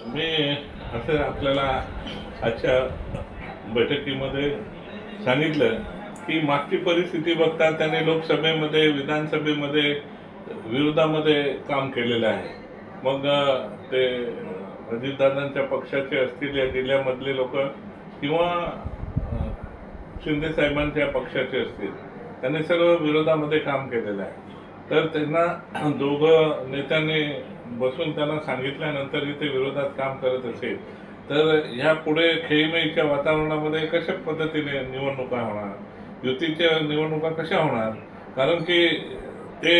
मी असं आपल्याला आजच्या बैठकीमध्ये सांगितलं की मागची परिस्थिती बघता त्यांनी लोकसभेमध्ये विधानसभेमध्ये विरोधामध्ये काम केलेलं आहे। मग ते अजितदादांच्या पक्षाचे असतील या जिल्ह्यामधले लोक किंवा शिंदे साहेबांच्या पक्षाचे असतील त्यांनी सर्व विरोधामध्ये काम केलेलं आहे। तर त्यांना दोघं नेत्यांनी बसून त्यांना सांगितल्यानंतर ते विरोधात काम करत असेल तर ह्या पुढे खेळीमेळीच्या वातावरणामध्ये कशा पद्धतीने निवडणुका होणार, युतीच्या निवडणुका कशा होणार? कारण की ते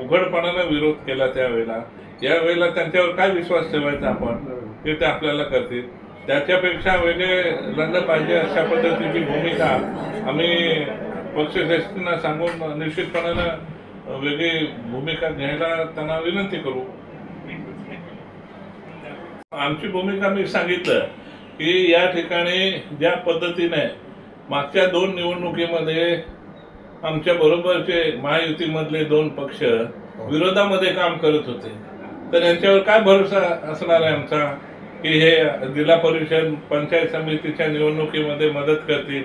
उघडपणाने विरोध केला त्यावेळेला, यावेळेला त्यांच्यावर काय विश्वास ठेवायचा आपण की ते आपल्याला करतील? त्याच्यापेक्षा वेगळे रंग पाहिजे अशा पद्धतीची भूमिका आम्ही पक्षश्रेष्ठींना सांगून निश्चितपणाने वेगळी भूमिका घ्यायला त्यांना विनंती करू। आमची भूमिका मी सांगितलं की या ठिकाणी ज्या पद्धतीने मागच्या 2 निवडणुकीमध्ये आमच्या बरोबरचे महायुतीमधले 2 पक्ष विरोधामध्ये काम करत होते, तर यांच्यावर काय भरोसा असणार आहे आमचा की हे जिल्हा परिषद पंचायत समितीच्या निवडणुकीमध्ये मदत करतील?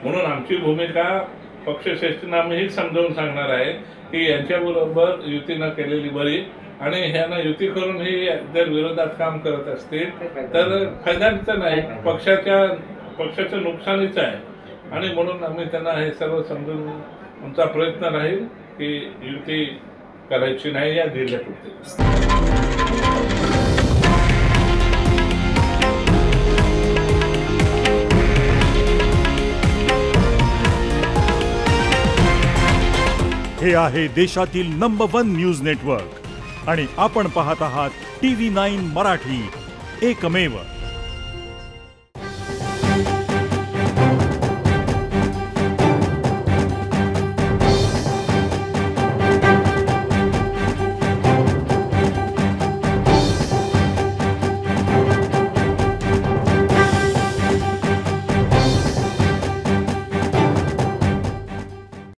म्हणून आमची भूमिका पक्षश्रेष्ठींना आम्ही समजावून सांगणार आहे की यांच्याबरोबर युती न केलेली बरी, आणि ह्यांना युती करून ही जर विरोधात काम करत असतील तर फायद्याचं नाही, पक्षाचं नुकसानीचं आहे। आणि म्हणून आम्ही त्यांना हे सर्व समजून आमचा प्रयत्न राहील की युती करायची नाही या जिल्ह्यापुरते। हे आहे देशातील नंबर 1 न्यूज नेटवर्क आणि आपण पाहत आहात TV9 मराठी, एकमेव।